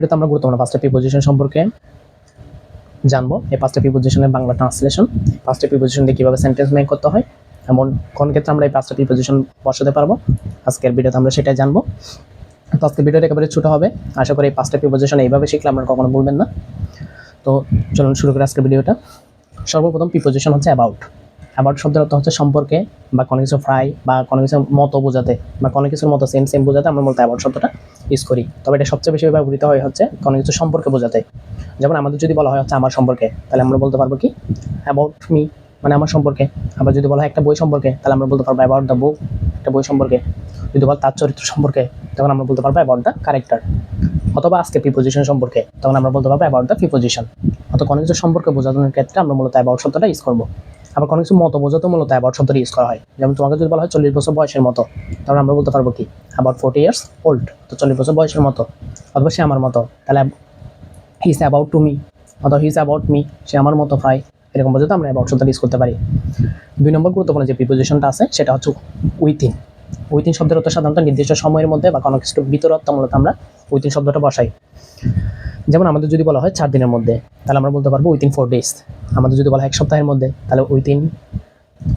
এটা আমরা গুরুত্বপূর্ণ পাঁচটা প্রিপোজিশন সম্পর্কে জানবো। এই পাঁচটা প্রিপোজিশনের বাংলা ট্রান্সলেশন, পাঁচটা প্রিপোজিশন দিয়ে কীভাবে সেন্টেন্স মেক করতে হয়, এমন কোন ক্ষেত্রে আমরা এই পাঁচটা প্রিপোজিশন বসাতে পারবো, আজকের ভিডিওতে আমরা সেটাই জানবো। তো আজকের ভিডিওটা একেবারে ছোটো হবে, আশা করি এই পাঁচটা প্রিপোজিশন এইভাবে শিখলে আপনারা কখনো বলবেন না। তো চলুন শুরু করি আজকের ভিডিওটা। সর্বপ্রথম প্রিপোজিশন হচ্ছে অ্যাবাউট। অ্যাবাউট শব্দের অর্থ হচ্ছে সম্পর্কে বা কোনো কিছু প্রায় বা কোনো কিছুর মতো বোঝাতে বা কোনো কিছুর মতো সেম বোঝাতে আমরা মূলত অ্যাবাউট শব্দটা ইউজ করি। তবে এটা সবচেয়ে বেশি ব্যবহৃত হয় হচ্ছে কোনো কিছু সম্পর্কে বোঝাতে। যেমন আমাদের যদি বলা হয় হচ্ছে আমার সম্পর্কে, তাহলে আমরা বলতে পারবো কি অ্যাবাউট মি, মানে আমার সম্পর্কে। আবার যদি বলা হয় একটা বই সম্পর্কে, তাহলে আমরা বলতে পারবো অ্যাবাউট দ্য বুক, একটা বই সম্পর্কে। যদি বল তার চরিত্র সম্পর্কে, তখন আমরা বলতে পারবো অ্যাবাউট দ্য ক্যারেক্টার। অথবা আজকে প্রিপোজিশন সম্পর্কে, তখন আমরা বলতে পারবো অ্যাবাউট দ্য প্রিপোজিশন। অথবা কোনো কিছু সম্পর্কে বোঝানোর ক্ষেত্রে আমরা মূলত অ্যাবাউট শব্দটা ইউজ করবো। আবার কোনো কিছু মতো বোঝাতে মূলত অ্যাবাউট শব্দটা ইউজ করা হয়। যেমন তোমাকে যদি বলা হয় 40 বছর বয়সের মতো, তাহলে আমরা বলতে পারবো কি অ্যাবাউট 40 ইয়ার্স ওল্ড, তো 40 বছর বয়সের মতো। অথবা সে আমার মতো, তাহলে he is about to me, অথবা হি ইজ অ্যাবাউট মি, সে আমার মতো প্রায়। এরকম বোঝাতে আমরা অ্যাবাউট শব্দটা ইউজ করতে পারি। 2 নম্বর গুরুত্বপূর্ণ যে প্রিপোজিশনটা আছে সেটা হচ্ছে উইথিন। উইথিন শব্দের অর্থ সাধারণত নির্দিষ্ট সময়ের মধ্যে বা কোনো কিছু ভিতরত্ব, মূলত আমরা উইথিন শব্দটা বসাই। যেমন আমাদের যদি বলা হয় 4 দিনের মধ্যে, তাহলে আমরা বলতে পারবো উইথিন 4 ডেজ। আমাদের যদি বলা হয় 1 সপ্তাহের মধ্যে, তাহলে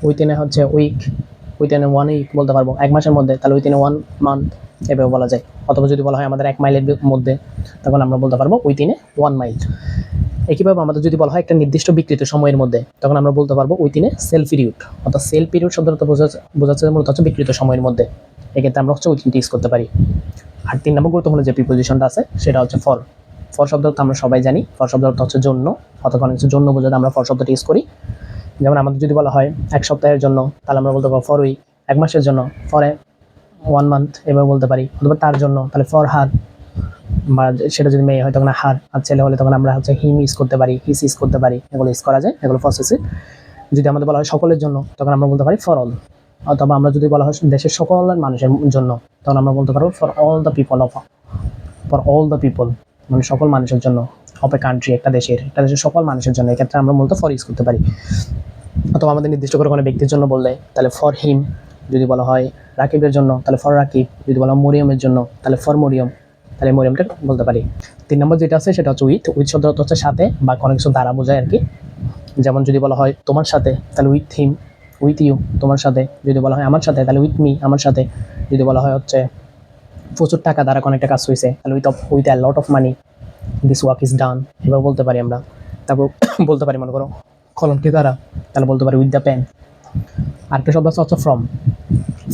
উইথিনে হচ্ছে উইক, উইথিনে 1 উইক বলতে পারবো। 1 মাসের মধ্যে, তাহলে উইথিনে 1 মান্থ, এভাবে বলা যায়। অথবা যদি বলা হয় আমাদের 1 মাইলের মধ্যে, তখন আমরা বলতে পারবো উইথিনে 1 মাইল। একইভাবে আমাদের যদি বলা হয় একটা নির্দিষ্ট বিকৃত সময়ের মধ্যে, তখন আমরা বলতে পারবো উইথিনে সেল পিরিয়ড। অর্থাৎ সেল পিরিয়ড শব্দটা বোঝাচ্ছে মূলত হচ্ছে বিকৃত সময়ের মধ্যে। এক্ষেত্রে আমরা হচ্ছে উইথিনটি ইউজ করতে পারি। আর 3 নম্বর গুরুত্বপূর্ণ যে প্রিপোজিশনটা আছে সেটা হচ্ছে ফর। ফর শব্দ অর্থ আমরা সবাই জানি, ফর শব্দ অর্থ হচ্ছে জন্য, অথবা কোনো কিছু জন্য বোঝাতে আমরা ফর শব্দটি ইউজ করি। যেমন আমাদের যদি বলা হয় 1 সপ্তাহের জন্য, তাহলে আমরা বলতে পারবো ফর উইক। 1 মাসের জন্য ফর 1 মান্থ, এভাবে বলতে পারি। অথবা তার জন্য, তাহলে ফর হার, বা সেটা যদি মেয়ে হয় তখন হার, আর ছেলে হলে তখন আমরা হচ্ছে হিম ইউজ করতে পারি, হিস ইউজ করতে পারি। এগুলো ইউজ করা যায়, এগুলো প্রসেসে। যদি আমাদের বলা হয় সকলের জন্য, তখন আমরা বলতে পারি ফর অল। অথবা আমরা যদি বলা হয় দেশের সকল মানুষের জন্য, তখন আমরা বলতে পারবো for all the people of, for all the people, মানে সকল মানুষের জন্য। অফ এ কান্ট্রি, একটা দেশের সকল মানুষের জন্য। এক্ষেত্রে আমরা মূলত ফর ইউজ করতে পারি। অথবা আমাদের নির্দিষ্ট করে কোনো ব্যক্তির জন্য বললে, তাহলে ফর হিম। যদি বলা হয় রাকিবের জন্য, তাহলে ফর রাকিব। যদি বলা হয় মরিয়মের জন্য, তাহলে ফর মরিয়ম, তাহলে মরিয়মটা বলতে পারি। 3 নম্বর যেটা আছে সেটা হচ্ছে উইথ। উইথ শব্দ হচ্ছে সাথে বা কোনো কিছু দ্বারা বোঝায় আর কি। যেমন যদি বলা হয় তোমার সাথে, তাহলে উইথ হিম, উইথ ইউ, তোমার সাথে। যদি বলা হয় আমার সাথে, তাহলে উইথ মি, আমার সাথে। যদি বলা হয় হচ্ছে প্রচুর টাকা দ্বারা কোনো একটা কাজ হয়েছে, তাহলে with a lot of money this work is done, এভাবে বলতে পারি আমরা। তারপর বলতে পারি মনে করো কলমটি দ্বারা, তাহলে বলতে পারি উইথ দ্য পেন। আরেকটা শব্দ হচ্ছে ফ্রম।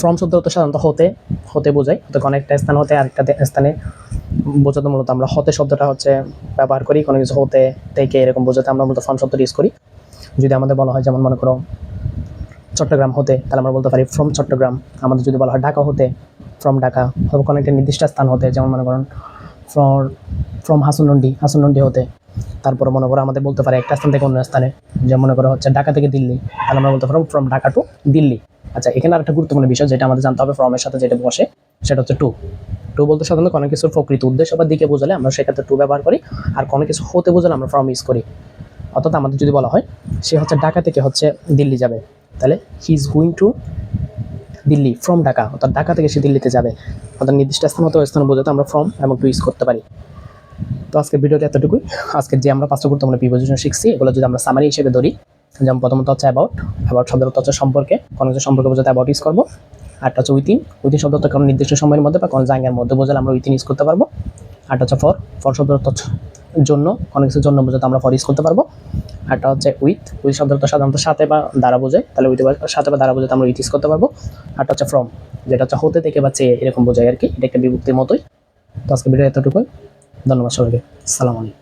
ফ্রম শব্দ হতে সাধারণত হতে বোঝায়। তো কোনো একটা স্থান হতে আরেকটা স্থানে বোঝাতে মূলত আমরা হতে শব্দটা হচ্ছে ব্যবহার করি। কোনো কিছু হতে থেকে এরকম বোঝাতে আমরা মূলত ফ্রম শব্দটা ইউজ করি। যদি আমাদের বলা হয় যেমন মনে করো চট্টগ্রাম হতে, তাহলে আমরা বলতে পারি ফ্রম চট্টগ্রাম। আমাদের যদি বলা হয় ঢাকা হতে, ফ্রম ঢাকা। অথবা কোনো একটা নির্দিষ্ট স্থান হতে, যেমন মনে করুন ফ্রম হাসুনন্ডি হতে। তারপরে মনে করো আমাদের বলতে পারে একটা স্থান থেকে অন্য স্থানে, যেমন মনে করো হচ্ছে ঢাকা থেকে দিল্লি, তাহলে আমরা বলতে পারবো ফ্রম ঢাকা টু দিল্লি। আচ্ছা, এখানে আরেকটা গুরুত্বপূর্ণ বিষয় যেটা আমাদের জানতে হবে, ফ্রমের সাথে যেটা বসে সেটা হচ্ছে টু। টু বলতে সাধারণত কোনো কিছুর প্রকৃত উদ্দেশ্য বা দিকে বোঝালে আমরা সেক্ষেত্রে টু ব্যবহার করি। আর কোনো কিছু হতে বোঝালে আমরা ফ্রম ইউজ করি। অর্থাৎ আমাদের যদি বলা হয় সে হচ্ছে ঢাকা থেকে হচ্ছে দিল্লি যাবে, তাহলে he is going to Delhi from Dhaka. অর্থাৎ ঢাকা থেকে সে দিল্লিতে যাবে। অর্থাৎ নির্দিষ্ট স্থান হতে স্থান বোঝাতে আমরা ফ্রম এবং টু ইউজ করতে পারি। তো আজকের ভিডিওতে এতটুকুই। আজকে যে আমরা 5টা গুরুত্বপূর্ণ প্রিপোজিশন শিখছি, এগুলো যদি আমরা সামারি হিসেবে ধরি, যেমন প্রথমত হচ্ছে অ্যাবাউট। অ্যাবাউট শব্দের অর্থ হচ্ছে সম্পর্কে, কোনো কিছু সম্পর্কে বোঝাতে অ্যাবাউট ইউজ করবো। আরটা হচ্ছে উইথিন। উইথিন শব্দ হচ্ছে কোনো নির্দিষ্ট সময়ের মধ্যে বা কোনো জায়গার মধ্যে বোঝালে আমরা উইথিন ইউজ করতে পারবো। আরটা হচ্ছে ফর। ফর শব্দের অর্থ হচ্ছে জন্য, কোনো কিছুর জন্য বোঝাতে আমরা ফর ইউজ করতে পারবো। আরটা হচ্ছে উইথ। উইথ শব্দের অর্থ সাধারণত সাথে বা দ্বারা বোঝায়, তাহলে উইথ সাথে বা দ্বারা বোঝাতে আমরা উইথ ইউজ করতে পারবো। আরটা হচ্ছে ফ্রম, যেটা হচ্ছে হতে থেকে বা চেয়ে এরকম বোঝায় আর কি। এটা একটা বিভক্তির মতোই। তো আজকে ভিডিও এতটুকুই। ধন্যবাদ সবাইকে। আসসালামু আলাইকুম।